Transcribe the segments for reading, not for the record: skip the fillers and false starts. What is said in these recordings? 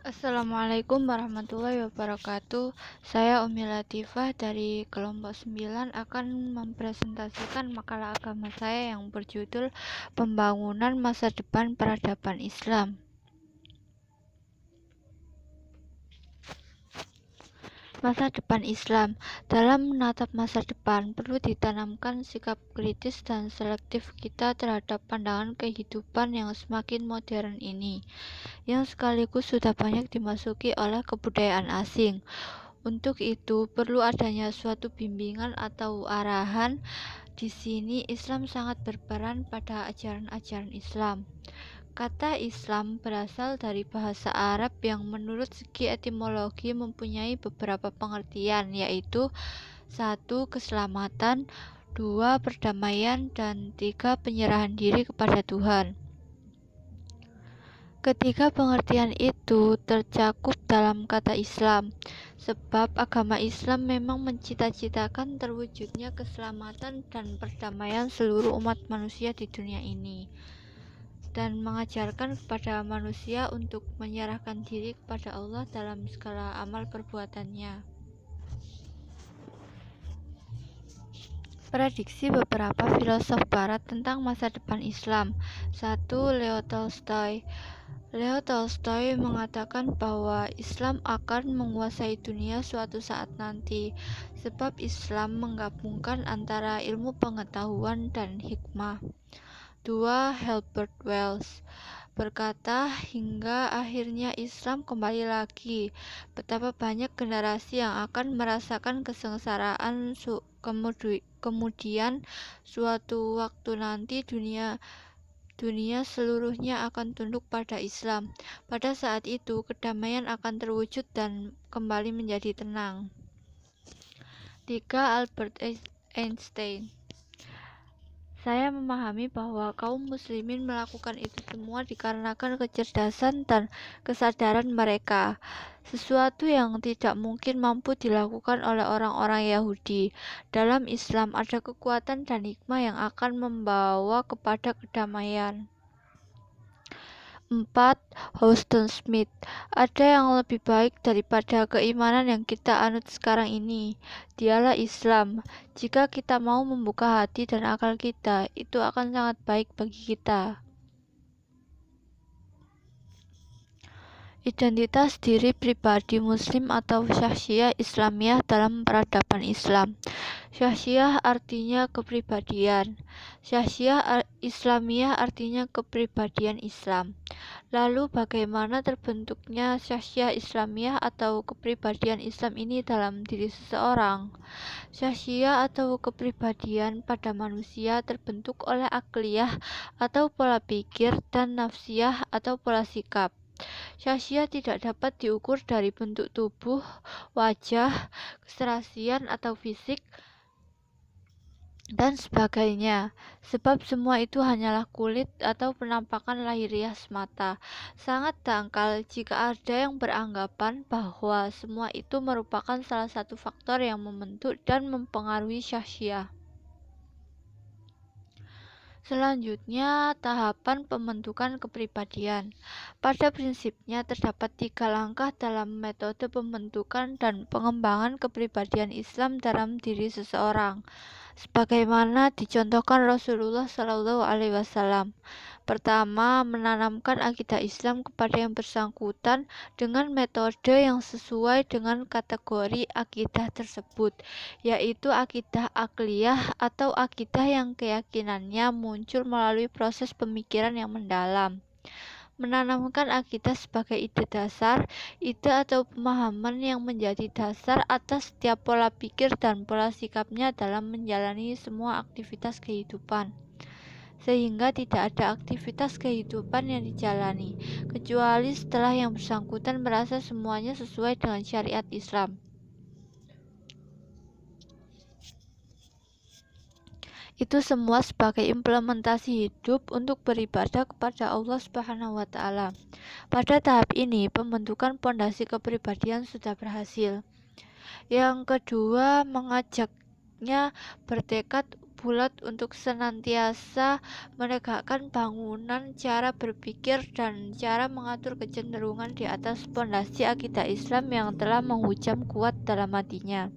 Assalamualaikum warahmatullahi wabarakatuh. Saya Umi Latifah dari kelompok 9 akan mempresentasikan makalah agama saya yang berjudul Pembangunan Masa Depan Peradaban Islam. Masa depan Islam. Dalam menatap masa depan, perlu ditanamkan sikap kritis dan selektif kita terhadap pandangan kehidupan yang semakin modern ini, yang sekaligus sudah banyak dimasuki oleh kebudayaan asing. Untuk itu, perlu adanya suatu bimbingan atau arahan. Di sini, Islam sangat berperan pada ajaran-ajaran Islam. Kata Islam berasal dari bahasa Arab yang menurut segi etimologi mempunyai beberapa pengertian, yaitu 1. Keselamatan, 2. Perdamaian, dan 3. Penyerahan diri kepada Tuhan. Ketiga pengertian itu tercakup dalam kata Islam, sebab agama Islam memang mencita-citakan terwujudnya keselamatan dan perdamaian seluruh umat manusia di dunia ini, dan mengajarkan kepada manusia untuk menyerahkan diri kepada Allah dalam segala amal perbuatannya. Prediksi beberapa filosof barat tentang masa depan Islam. 1. Leo Tolstoy. Leo Tolstoy mengatakan bahwa Islam akan menguasai dunia suatu saat nanti, sebab Islam menggabungkan antara ilmu pengetahuan dan hikmah. 2. Herbert Wells berkata, hingga akhirnya Islam kembali lagi. Betapa banyak generasi yang akan merasakan kesengsaraan kemudian suatu waktu nanti dunia seluruhnya akan tunduk pada Islam. Pada saat itu, kedamaian akan terwujud dan kembali menjadi tenang. 3. Albert Einstein. Saya memahami bahwa kaum muslimin melakukan itu semua dikarenakan kecerdasan dan kesadaran mereka, sesuatu yang tidak mungkin mampu dilakukan oleh orang-orang Yahudi. Dalam Islam ada kekuatan dan hikmah yang akan membawa kepada kedamaian. 4. Houghton Smith. Ada yang lebih baik daripada keimanan yang kita anut sekarang ini. Dialah Islam. Jika kita mau membuka hati dan akal kita, itu akan sangat baik bagi kita. Identitas diri pribadi Muslim atau Syakhsiyah Islamiyah dalam peradaban Islam. Syakhsiyah artinya kepribadian. Syakhsiyah Islamiyah artinya kepribadian Islam. Lalu bagaimana terbentuknya Syakhsiyah Islamiyah atau kepribadian Islam ini dalam diri seseorang? Syakhsiyah atau kepribadian pada manusia terbentuk oleh akliyah atau pola pikir dan nafsiyah atau pola sikap. Syakhsiyah tidak dapat diukur dari bentuk tubuh, wajah, keserasian atau fisik, dan sebagainya, sebab semua itu hanyalah kulit atau penampakan lahiriah semata. Sangat dangkal jika ada yang beranggapan bahwa semua itu merupakan salah satu faktor yang membentuk dan mempengaruhi syakhsiyah. Selanjutnya, tahapan pembentukan kepribadian. Pada prinsipnya, terdapat 3 langkah dalam metode pembentukan dan pengembangan kepribadian Islam dalam diri seseorang, sebagaimana dicontohkan Rasulullah SAW. Pertama, menanamkan akidah Islam kepada yang bersangkutan dengan metode yang sesuai dengan kategori akidah tersebut, yaitu akidah akliyah atau akidah yang keyakinannya muncul melalui proses pemikiran yang mendalam. Menanamkan akidah sebagai ide dasar, ide atau pemahaman yang menjadi dasar atas setiap pola pikir dan pola sikapnya dalam menjalani semua aktivitas kehidupan, sehingga tidak ada aktivitas kehidupan yang dijalani kecuali setelah yang bersangkutan merasa semuanya sesuai dengan syariat Islam. Itu semua sebagai implementasi hidup untuk beribadah kepada Allah Subhanahu wa Ta'ala. Pada tahap ini, pembentukan pondasi kepribadian sudah berhasil. Yang kedua, mengajaknya bertekad bulat untuk senantiasa menegakkan bangunan cara berpikir dan cara mengatur kecenderungan di atas pondasi akidah Islam yang telah menghujam kuat dalam hatinya.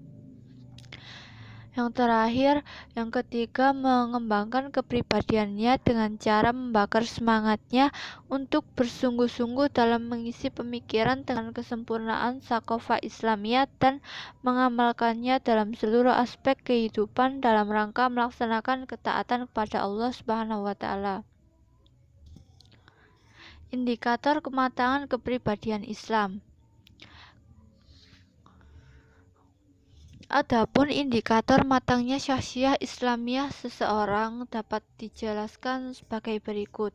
Yang terakhir, yang ketiga, mengembangkan kepribadiannya dengan cara membakar semangatnya untuk bersungguh-sungguh dalam mengisi pemikiran dengan kesempurnaan Sakofa Islamiyah dan mengamalkannya dalam seluruh aspek kehidupan dalam rangka melaksanakan ketaatan kepada Allah Subhanahu wa Ta'ala. Indikator kematangan kepribadian Islam. Adapun indikator matangnya syakhsiyah Islamiyah seseorang dapat dijelaskan sebagai berikut.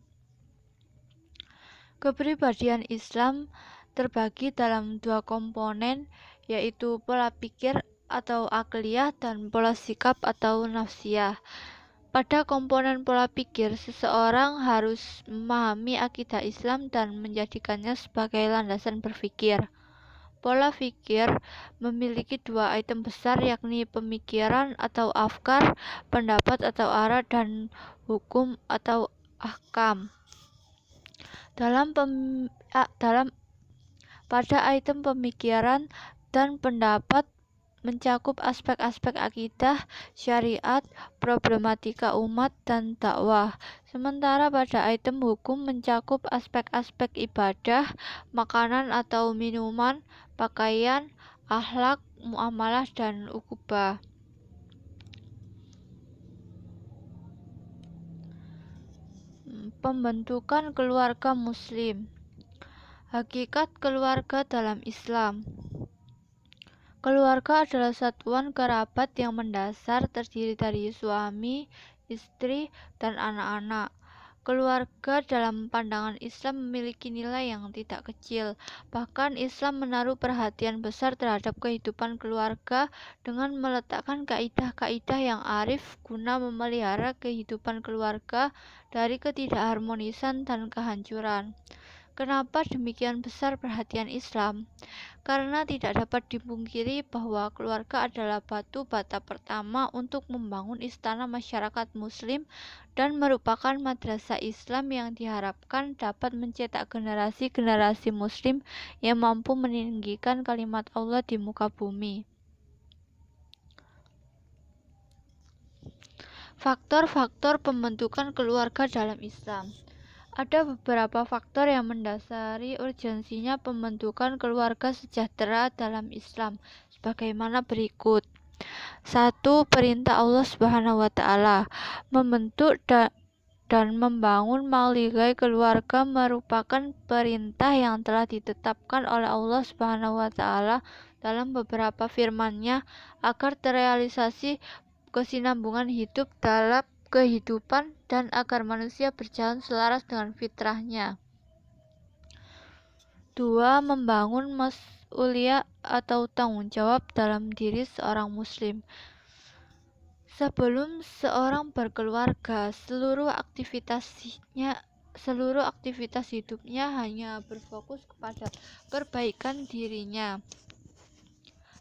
Kepribadian Islam terbagi dalam dua komponen, yaitu pola pikir atau akliyah dan pola sikap atau nafsiyah. Pada komponen pola pikir, seseorang harus memahami akidah Islam dan menjadikannya sebagai landasan berpikir. Pola pikir memiliki dua item besar, yakni pemikiran atau afkar, pendapat atau ara, dan hukum atau ahkam. Pada item pemikiran dan pendapat mencakup aspek-aspek akidah, syariat, problematika umat, dan dakwah. Sementara pada item hukum mencakup aspek-aspek ibadah, makanan atau minuman, pakaian, akhlak, muamalah, dan ukubah. Pembentukan keluarga Muslim. Hakikat keluarga dalam Islam. Keluarga adalah satuan kerabat yang mendasar, terdiri dari suami, istri, dan anak-anak. Keluarga dalam pandangan Islam memiliki nilai yang tidak kecil. Bahkan Islam menaruh perhatian besar terhadap kehidupan keluarga dengan meletakkan kaidah-kaidah yang arif guna memelihara kehidupan keluarga dari ketidakharmonisan dan kehancuran. Kenapa demikian besar perhatian Islam? Karena tidak dapat dipungkiri bahwa keluarga adalah batu bata pertama untuk membangun istana masyarakat Muslim dan merupakan madrasah Islam yang diharapkan dapat mencetak generasi-generasi Muslim yang mampu meninggikan kalimat Allah di muka bumi. Faktor-faktor pembentukan keluarga dalam Islam. Ada beberapa faktor yang mendasari urgensinya pembentukan keluarga sejahtera dalam Islam, sebagaimana berikut. 1. Perintah Allah Subhanahu wa Ta'ala. Membentuk dan membangun maligai keluarga merupakan perintah yang telah ditetapkan oleh Allah Subhanahu wa Ta'ala dalam beberapa firman-Nya agar terrealisasi kesinambungan hidup dalam kehidupan dan agar manusia berjalan selaras dengan fitrahnya. 2. Membangun mas'uliyah atau tanggung jawab dalam diri seorang muslim. Sebelum seorang berkeluarga, seluruh aktivitas hidupnya hanya berfokus kepada perbaikan dirinya.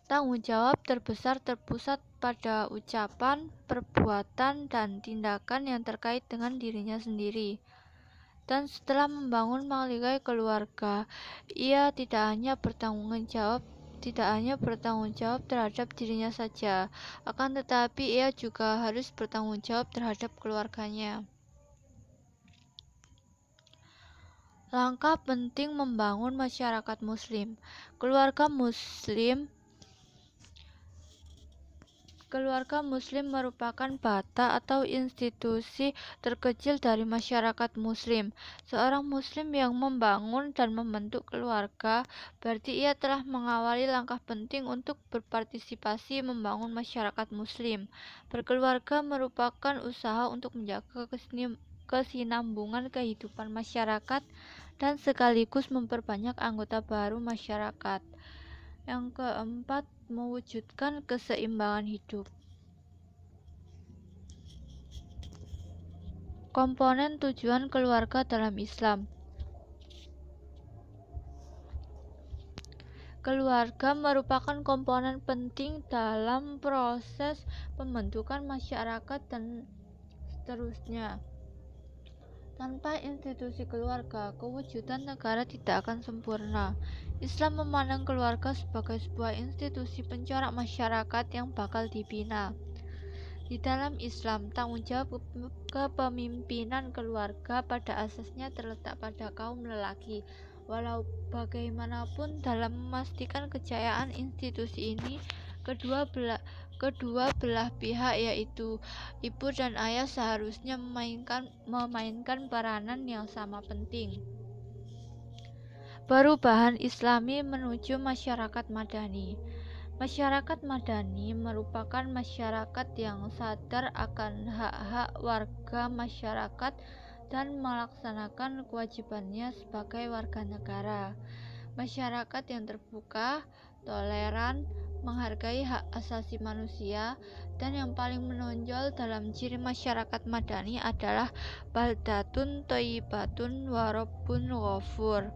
Tanggung jawab terbesar terpusat pada ucapan, perbuatan, dan tindakan yang terkait dengan dirinya sendiri. Dan setelah membangun maligai keluarga, ia tidak hanya bertanggung jawab terhadap dirinya saja, akan tetapi ia juga harus bertanggung jawab terhadap keluarganya. Langkah penting membangun masyarakat Muslim. Keluarga Muslim merupakan bata atau institusi terkecil dari masyarakat Muslim. Seorang Muslim yang membangun dan membentuk keluarga, berarti ia telah mengawali langkah penting untuk berpartisipasi membangun masyarakat Muslim. Berkeluarga merupakan usaha untuk menjaga kesinambungan kehidupan masyarakat dan sekaligus memperbanyak anggota baru masyarakat. Yang keempat, mewujudkan keseimbangan hidup. Komponen tujuan keluarga dalam Islam. Keluarga merupakan komponen penting dalam proses pembentukan masyarakat dan seterusnya. Tanpa institusi keluarga, kewujudan negara tidak akan sempurna. Islam memandang keluarga sebagai sebuah institusi pencorak masyarakat yang bakal dibina. Di dalam Islam, tanggung jawab kepemimpinan keluarga pada asasnya terletak pada kaum lelaki. Walau bagaimanapun, dalam memastikan kejayaan institusi ini, kedua belah pihak yaitu ibu dan ayah seharusnya memainkan peranan yang sama penting. Perubahan Islami menuju masyarakat madani. Masyarakat madani merupakan masyarakat yang sadar akan hak-hak warga masyarakat dan melaksanakan kewajibannya sebagai warga negara. Masyarakat yang terbuka, toleran, menghargai hak asasi manusia, dan yang paling menonjol dalam ciri masyarakat madani adalah baldatun thayyibatun wa rabbun ghafur.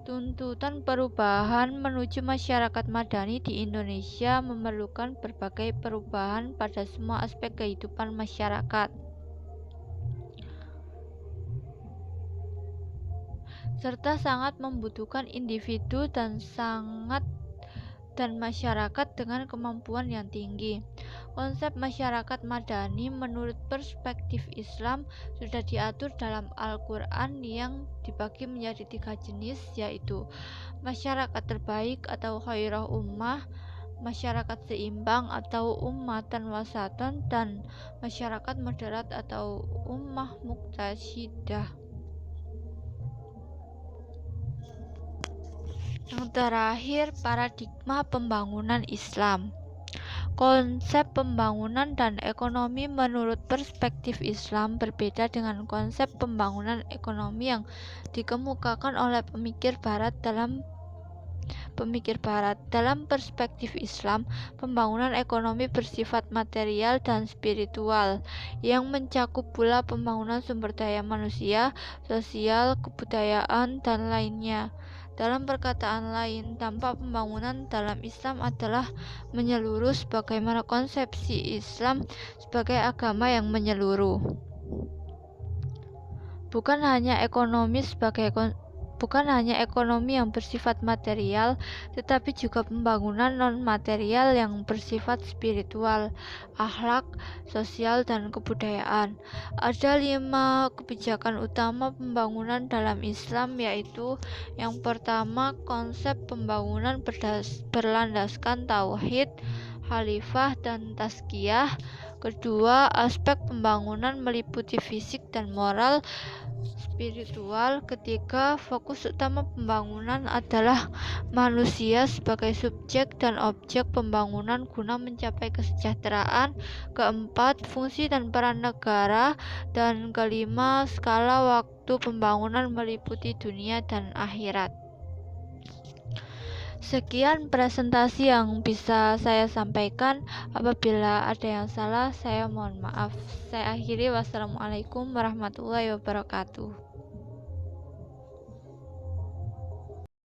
Tuntutan perubahan menuju masyarakat madani di Indonesia memerlukan berbagai perubahan pada semua aspek kehidupan masyarakat, serta sangat membutuhkan individu dan masyarakat dengan kemampuan yang tinggi. Konsep masyarakat madani menurut perspektif Islam sudah diatur dalam Al-Quran yang dibagi menjadi 3 jenis, yaitu masyarakat terbaik atau khairah ummah, masyarakat seimbang atau ummatan wasatan, dan masyarakat moderat atau ummah muqtasidah. Yang terakhir, paradigma pembangunan Islam. Konsep pembangunan dan ekonomi menurut perspektif Islam berbeda dengan konsep pembangunan ekonomi yang dikemukakan oleh pemikir Barat. Dalam perspektif Islam, pembangunan ekonomi bersifat material dan spiritual, yang mencakup pula pembangunan sumber daya manusia, sosial, kebudayaan, dan lainnya. Dalam perkataan lain, dampak pembangunan dalam Islam adalah menyeluruh sebagaimana konsepsi Islam sebagai agama yang menyeluruh. Bukan hanya ekonomi yang bersifat material, tetapi juga pembangunan non-material yang bersifat spiritual, akhlak, sosial, dan kebudayaan. Ada 5 kebijakan utama pembangunan dalam Islam, yaitu yang pertama, konsep pembangunan berlandaskan tauhid, khalifah, dan tazkiyah. Kedua, aspek pembangunan meliputi fisik dan moral spiritual. Ketiga, fokus utama pembangunan adalah manusia sebagai subjek dan objek pembangunan guna mencapai kesejahteraan. Keempat, fungsi dan peran negara. Dan kelima, skala waktu pembangunan meliputi dunia dan akhirat. Sekian presentasi yang bisa saya sampaikan. Apabila ada yang salah, saya mohon maaf. Saya akhiri. Wassalamualaikum warahmatullahi wabarakatuh.